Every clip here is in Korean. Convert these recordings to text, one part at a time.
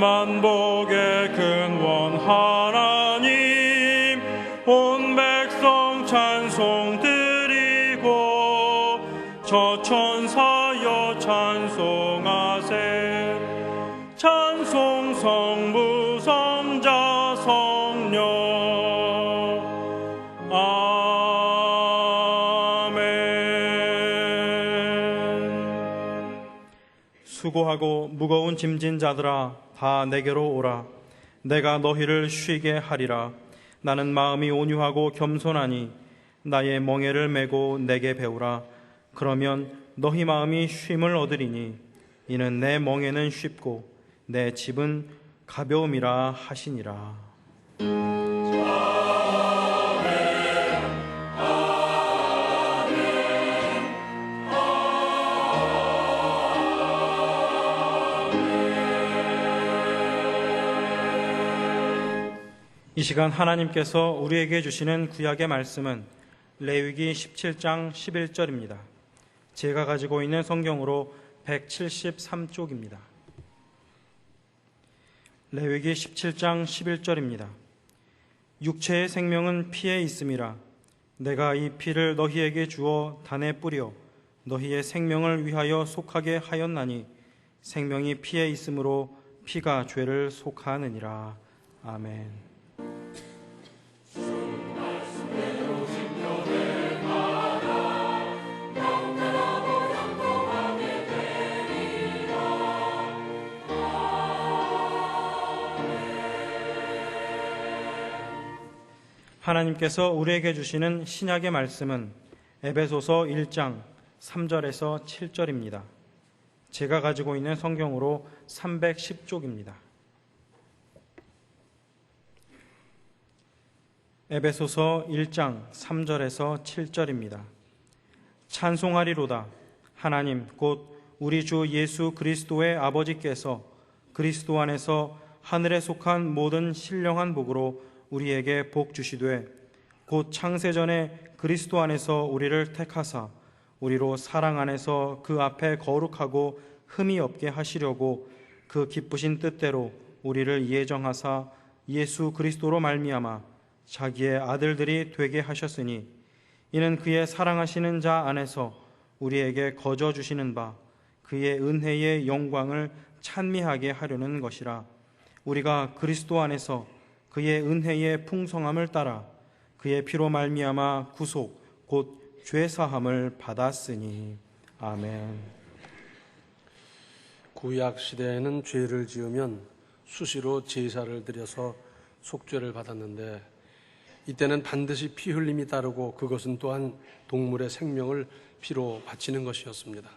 만복의 근원 하나님, 온 백성 찬송 드리고 저 천사여 찬송하세. 찬송 성부 성자 성령. 아멘. 수고하고 무거운 짐진 자들아 다 내게로 오라. 내가 너희를 쉬게 하리라. 나는 마음이 온유하고 겸손하니 나의 멍에를 메고 내게 배우라. 그러면 너희 마음이 쉼을 얻으리니 이는 내 멍에는 쉽고 내 짐은 가벼움이라 하시니라. 이 시간 하나님께서 우리에게 주시는 구약의 말씀은 레위기 17장 11절입니다. 제가 가지고 있는 성경으로 173쪽입니다. 레위기 17장 11절입니다. 육체의 생명은 피에 있음이라. 내가 이 피를 너희에게 주어 단에 뿌려 너희의 생명을 위하여 속하게 하였나니 생명이 피에 있으므로 피가 죄를 속하느니라. 아멘. 하나님께서 우리에게 주시는 신약의 말씀은 에베소서 1장 3절에서 7절입니다. 제가 가지고 있는 성경으로 310쪽입니다. 에베소서 1장 3절에서 7절입니다. 찬송하리로다. 하나님 곧 우리 주 예수 그리스도의 아버지께서 그리스도 안에서 하늘에 속한 모든 신령한 복으로 우리에게 복 주시되 곧 창세전에 그리스도 안에서 우리를 택하사 우리로 사랑 안에서 그 앞에 거룩하고 흠이 없게 하시려고 그 기쁘신 뜻대로 우리를 예정하사 예수 그리스도로 말미암아 자기의 아들들이 되게 하셨으니 이는 그의 사랑하시는 자 안에서 우리에게 거저 주시는 바 그의 은혜의 영광을 찬미하게 하려는 것이라. 우리가 그리스도 안에서 그의 은혜의 풍성함을 따라 그의 피로 말미암아 구속 곧 죄사함을 받았으니. 아멘. 구약 시대에는 죄를 지으면 수시로 제사를 드려서 속죄를 받았는데 이때는 반드시 피 흘림이 따르고 그것은 또한 동물의 생명을 피로 바치는 것이었습니다.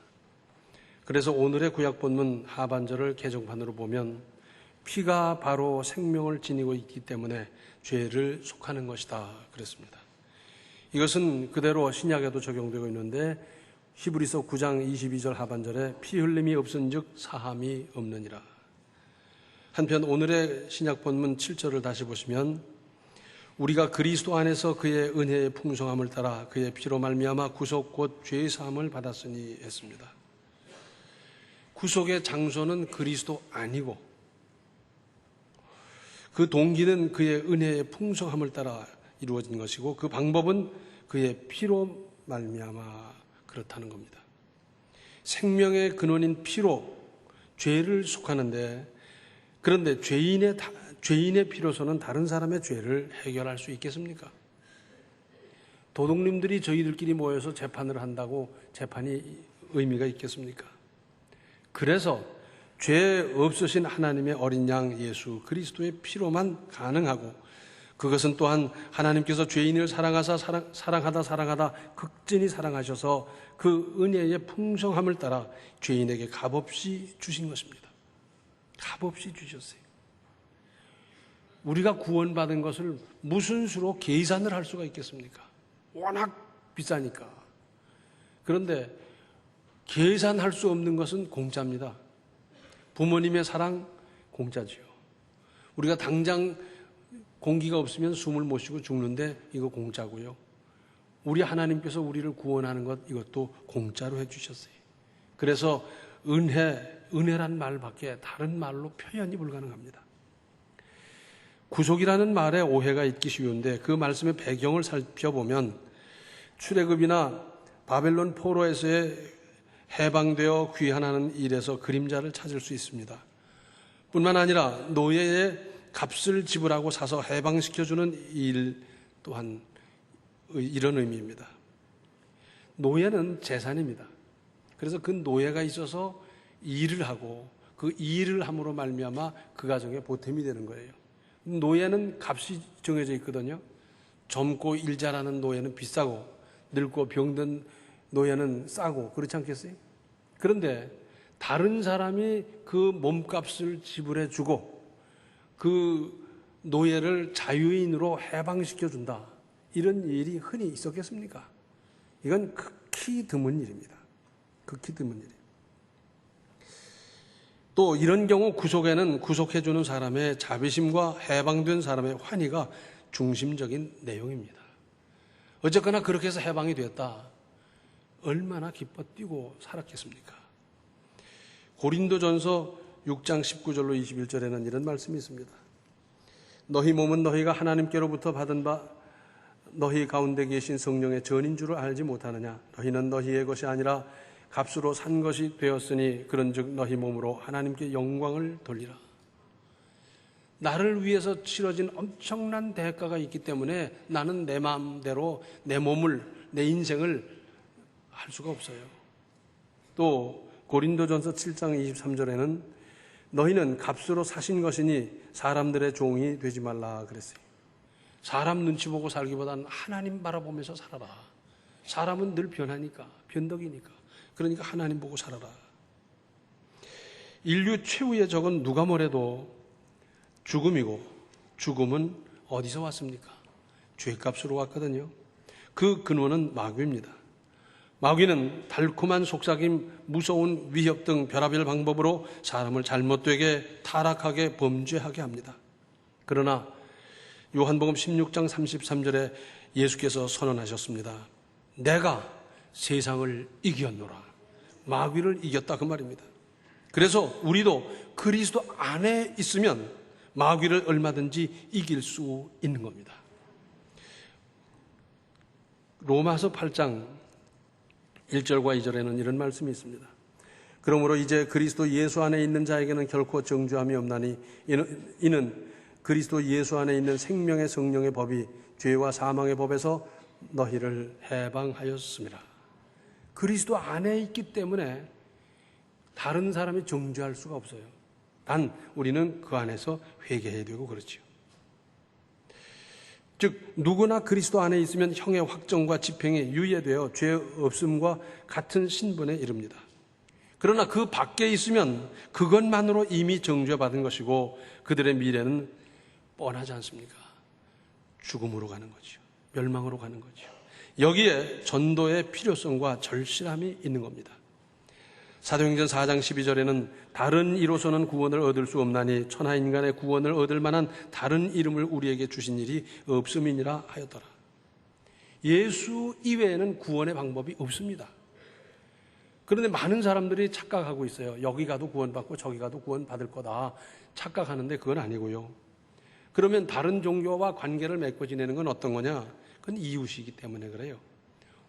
그래서 오늘의 구약 본문 하반절을 개정판으로 보면 피가 바로 생명을 지니고 있기 때문에 죄를 속하는 것이다 그랬습니다. 이것은 그대로 신약에도 적용되고 있는데 히브리서 9장 22절 하반절에 피 흘림이 없은즉 사함이 없느니라. 한편 오늘의 신약 본문 7절을 다시 보시면 우리가 그리스도 안에서 그의 은혜의 풍성함을 따라 그의 피로 말미암아 구속 곧 죄의 사함을 받았으니 했습니다. 구속의 장소는 그리스도 아니고 그 동기는 그의 은혜의 풍성함을 따라 이루어진 것이고 그 방법은 그의 피로 말미암아 그렇다는 겁니다. 생명의 근원인 피로 죄를 속하는데 그런데 죄인의 피로서는 다른 사람의 죄를 해결할 수 있겠습니까? 도둑님들이 저희들끼리 모여서 재판을 한다고 재판이 의미가 있겠습니까? 그래서 죄 없으신 하나님의 어린 양 예수 그리스도의 피로만 가능하고 그것은 또한 하나님께서 죄인을 사랑하다 극진히 사랑하셔서 그 은혜의 풍성함을 따라 죄인에게 값없이 주신 것입니다. 값없이 주셨어요. 우리가 구원받은 것을 무슨 수로 계산을 할 수가 있겠습니까? 워낙 비싸니까. 그런데 계산할 수 없는 것은 공짜입니다. 부모님의 사랑 공짜지요. 우리가 당장 공기가 없으면 숨을 못 쉬고 죽는데 이거 공짜고요. 우리 하나님께서 우리를 구원하는 것 이것도 공짜로 해주셨어요. 그래서 은혜란 말밖에 다른 말로 표현이 불가능합니다. 구속이라는 말에 오해가 있기 쉬운데 그 말씀의 배경을 살펴보면 출애굽이나 바벨론 포로에서의 해방되어 귀환하는 일에서 그림자를 찾을 수 있습니다. 뿐만 아니라 노예의 값을 지불하고 사서 해방시켜주는 일 또한 이런 의미입니다. 노예는 재산입니다. 그래서 그 노예가 있어서 일을 하고 그 일을 함으로 말미암아 그 가정에 보탬이 되는 거예요. 노예는 값이 정해져 있거든요. 젊고 일 잘하는 노예는 비싸고 늙고 병든 노예는 싸고 그렇지 않겠어요? 그런데 다른 사람이 그 몸값을 지불해 주고 그 노예를 자유인으로 해방시켜 준다. 이런 일이 흔히 있었겠습니까? 이건 극히 드문 일입니다. 극히 드문 일이에요. 또 이런 경우 구속에는 구속해주는 사람의 자비심과 해방된 사람의 환희가 중심적인 내용입니다. 어쨌거나 그렇게 해서 해방이 되었다. 얼마나 기뻐 뛰고 살았겠습니까? 고린도전서 6장 19절로 21절에는 이런 말씀이 있습니다. 너희 몸은 너희가 하나님께로부터 받은 바 너희 가운데 계신 성령의 전인 줄을 알지 못하느냐? 너희는 너희의 것이 아니라 값으로 산 것이 되었으니 그런즉 너희 몸으로 하나님께 영광을 돌리라. 나를 위해서 치러진 엄청난 대가가 있기 때문에 나는 내 마음대로 내 몸을, 내 인생을 할 수가 없어요. 또 고린도전서 7장 23절에는 너희는 값으로 사신 것이니 사람들의 종이 되지 말라 그랬어요. 사람 눈치 보고 살기보다는 하나님 바라보면서 살아라. 사람은 늘 변하니까, 변덕이니까. 그러니까 하나님 보고 살아라. 인류 최후의 적은 누가 뭐래도 죽음이고 죽음은 어디서 왔습니까? 죄값으로 왔거든요. 그 근원은 마귀입니다. 마귀는 달콤한 속삭임, 무서운 위협 등 별의별 방법으로 사람을 잘못되게 타락하게 범죄하게 합니다. 그러나 요한복음 16장 33절에 예수께서 선언하셨습니다. 내가 세상을 이겼노라. 마귀를 이겼다 그 말입니다. 그래서 우리도 그리스도 안에 있으면 마귀를 얼마든지 이길 수 있는 겁니다. 로마서 8장 1절과 2절에는 이런 말씀이 있습니다. 그러므로 이제 그리스도 예수 안에 있는 자에게는 결코 정죄함이 없나니 이는 그리스도 예수 안에 있는 생명의 성령의 법이 죄와 사망의 법에서 너희를 해방하였습니다. 그리스도 안에 있기 때문에 다른 사람이 정죄할 수가 없어요. 단 우리는 그 안에서 회개해야 되고 그렇죠. 즉 누구나 그리스도 안에 있으면 형의 확정과 집행에 유예되어 죄 없음과 같은 신분에 이릅니다. 그러나 그 밖에 있으면 그것만으로 이미 정죄받은 것이고 그들의 미래는 뻔하지 않습니까? 죽음으로 가는 거죠. 멸망으로 가는 거죠. 여기에 전도의 필요성과 절실함이 있는 겁니다. 사도행전 4장 12절에는 다른 이로서는 구원을 얻을 수 없나니 천하 인간의 구원을 얻을 만한 다른 이름을 우리에게 주신 일이 없음이니라 하였더라. 예수 이외에는 구원의 방법이 없습니다. 그런데 많은 사람들이 착각하고 있어요. 여기 가도 구원받고 저기 가도 구원받을 거다 착각하는데 그건 아니고요. 그러면 다른 종교와 관계를 맺고 지내는 건 어떤 거냐? 그건 이웃이기 때문에 그래요.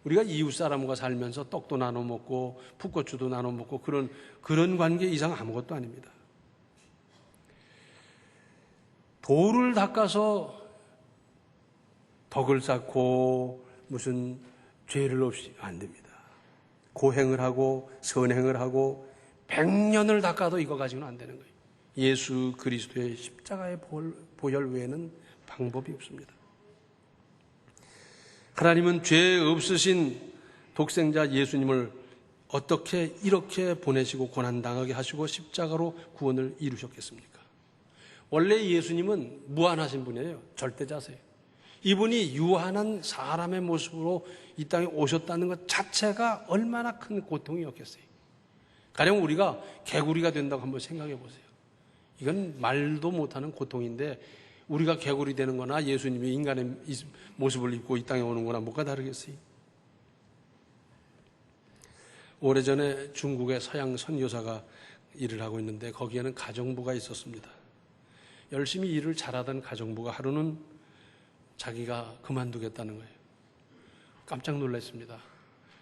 우리가 이웃 사람과 살면서 떡도 나눠 먹고 풋고추도 나눠 먹고 그런 관계 이상 아무것도 아닙니다. 돌을 닦아서 덕을 쌓고 무슨 죄를 없이 안 됩니다. 고행을 하고 선행을 하고 100년을 닦아도 이거 가지고는 안 되는 거예요. 예수 그리스도의 십자가의 보혈 외에는 방법이 없습니다. 하나님은 죄 없으신 독생자 예수님을 어떻게 이렇게 보내시고 고난당하게 하시고 십자가로 구원을 이루셨겠습니까? 원래 예수님은 무한하신 분이에요. 절대자세요. 이분이 유한한 사람의 모습으로 이 땅에 오셨다는 것 자체가 얼마나 큰 고통이었겠어요. 가령 우리가 개구리가 된다고 한번 생각해 보세요. 이건 말도 못하는 고통인데 우리가 개구리 되는 거나 예수님이 인간의 모습을 입고 이 땅에 오는 거나 뭐가 다르겠어요? 오래전에 중국의 서양 선교사가 일을 하고 있는데 거기에는 가정부가 있었습니다. 열심히 일을 잘하던 가정부가 하루는 자기가 그만두겠다는 거예요. 깜짝 놀랐습니다.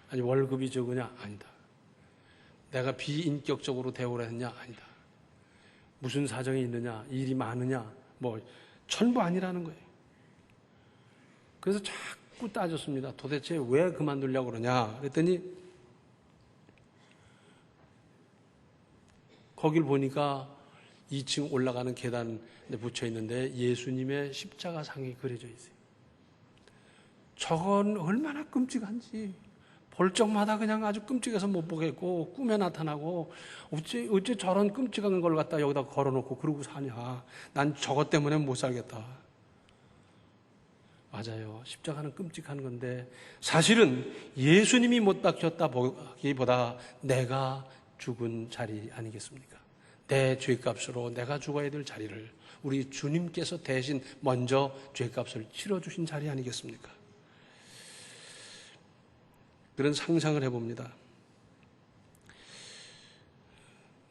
아니, 월급이 적으냐? 아니다. 내가 비인격적으로 대우를 했냐? 아니다. 무슨 사정이 있느냐? 일이 많으냐? 전부 아니라는 거예요. 그래서 자꾸 따졌습니다. 도대체 왜 그만두려고 그러냐? 그랬더니 거길 보니까 2층 올라가는 계단에 붙여 있는데 예수님의 십자가 상이 그려져 있어요. 저건 얼마나 끔찍한지 볼 적마다 그냥 아주 끔찍해서 못 보겠고 꿈에 나타나고 어째 저런 끔찍한 걸 갖다 여기다 걸어놓고 그러고 사냐. 난 저것 때문에 못 살겠다. 맞아요. 십자가는 끔찍한 건데 사실은 예수님이 못 박혔다 보기보다 내가 죽은 자리 아니겠습니까? 내 죄값으로 내가 죽어야 될 자리를 우리 주님께서 대신 먼저 죄값을 치러주신 자리 아니겠습니까? 그런 상상을 해봅니다.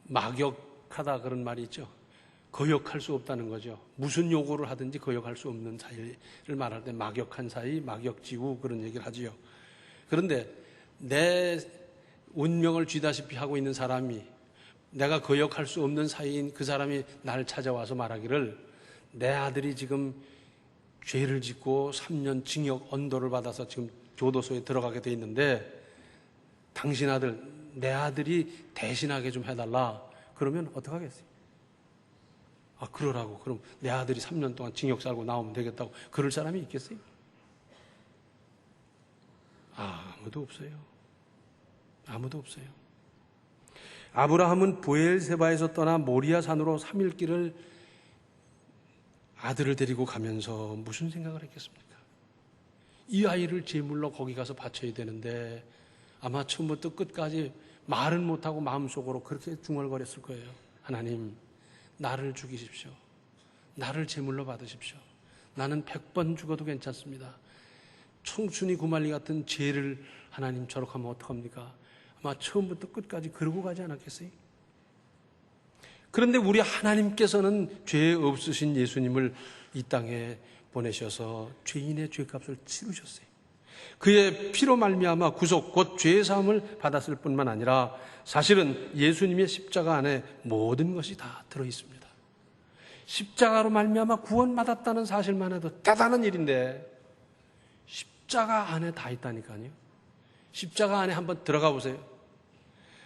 막역하다 그런 말이 있죠. 거역할 수 없다는 거죠. 무슨 요구를 하든지 거역할 수 없는 사이를 말할 때 막역한 사이, 막역지구 그런 얘기를 하지요. 그런데 내 운명을 쥐다시피 하고 있는 사람이 내가 거역할 수 없는 사이인 그 사람이 나를 찾아와서 말하기를 내 아들이 지금 죄를 짓고 3년 징역 언도를 받아서 지금 교도소에 들어가게 돼 있는데 당신 아들, 내 아들이 대신하게 좀 해달라. 그러면 어떡하겠어요? 그러라고. 그럼 내 아들이 3년 동안 징역 살고 나오면 되겠다고 그럴 사람이 있겠어요? 아무도 없어요. 아무도 없어요. 아브라함은 브엘세바에서 떠나 모리아 산으로 3일 길을 아들을 데리고 가면서 무슨 생각을 했겠습니까? 이 아이를 제물로 거기 가서 바쳐야 되는데 아마 처음부터 끝까지 말은 못하고 마음속으로 그렇게 중얼거렸을 거예요. 하나님, 나를 죽이십시오. 나를 제물로 받으십시오. 나는 100번 죽어도 괜찮습니다. 청춘이 구말리 같은 죄를 하나님 저렇게 하면 어떡합니까? 아마 처음부터 끝까지 그러고 가지 않았겠어요? 그런데 우리 하나님께서는 죄 없으신 예수님을 이 땅에 보내셔서 죄인의 죄값을 치르셨어요. 그의 피로 말미암아 구속 곧 죄 사함을 받았을 뿐만 아니라 사실은 예수님의 십자가 안에 모든 것이 다 들어 있습니다. 십자가로 말미암아 구원받았다는 사실만 해도 대단한 일인데 십자가 안에 다 있다니까요. 십자가 안에 한번 들어가 보세요.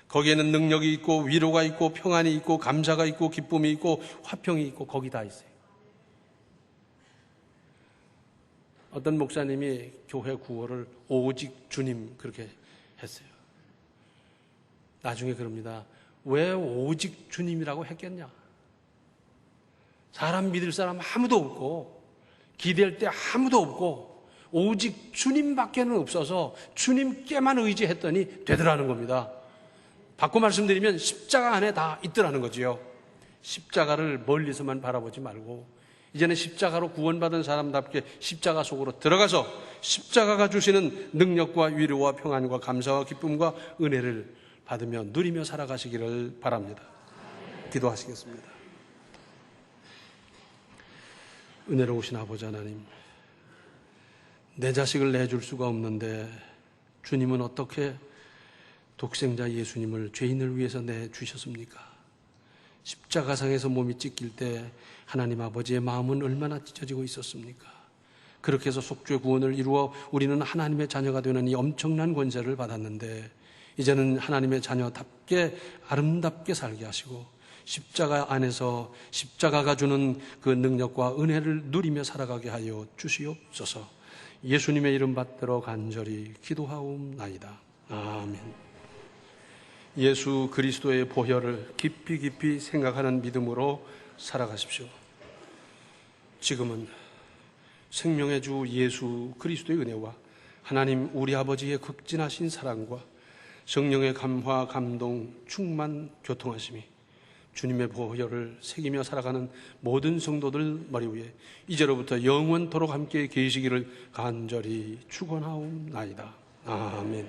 거기에는 능력이 있고 위로가 있고 평안이 있고 감사가 있고 기쁨이 있고 화평이 있고 거기 다 있어요. 어떤 목사님이 교회 구호를 오직 주님 그렇게 했어요. 나중에 그럽니다. 왜 오직 주님이라고 했겠냐? 사람 믿을 사람 아무도 없고 기댈 때 아무도 없고 오직 주님밖에는 없어서 주님께만 의지했더니 되더라는 겁니다. 바꿔 말씀드리면 십자가 안에 다 있더라는 거지요. 십자가를 멀리서만 바라보지 말고 이제는 십자가로 구원받은 사람답게 십자가 속으로 들어가서 십자가가 주시는 능력과 위로와 평안과 감사와 기쁨과 은혜를 받으며 누리며 살아가시기를 바랍니다. 기도하시겠습니다. 은혜로우신 아버지 하나님, 내 자식을 내줄 수가 없는데 주님은 어떻게 독생자 예수님을 죄인을 위해서 내주셨습니까? 십자가상에서 몸이 찢길 때 하나님 아버지의 마음은 얼마나 찢어지고 있었습니까? 그렇게 해서 속죄 구원을 이루어 우리는 하나님의 자녀가 되는 이 엄청난 권세를 받았는데 이제는 하나님의 자녀답게 아름답게 살게 하시고 십자가 안에서 십자가가 주는 그 능력과 은혜를 누리며 살아가게 하여 주시옵소서. 예수님의 이름 받들어 간절히 기도하옵나이다. 아멘. 예수 그리스도의 보혈을 깊이 깊이 생각하는 믿음으로 살아가십시오. 지금은 생명의 주 예수 그리스도의 은혜와 하나님 우리 아버지의 극진하신 사랑과 성령의 감화, 감동, 충만, 교통하심이 주님의 보혈을 새기며 살아가는 모든 성도들 머리 위에 이제로부터 영원토록 함께 계시기를 간절히 축원하옵나이다. 아멘.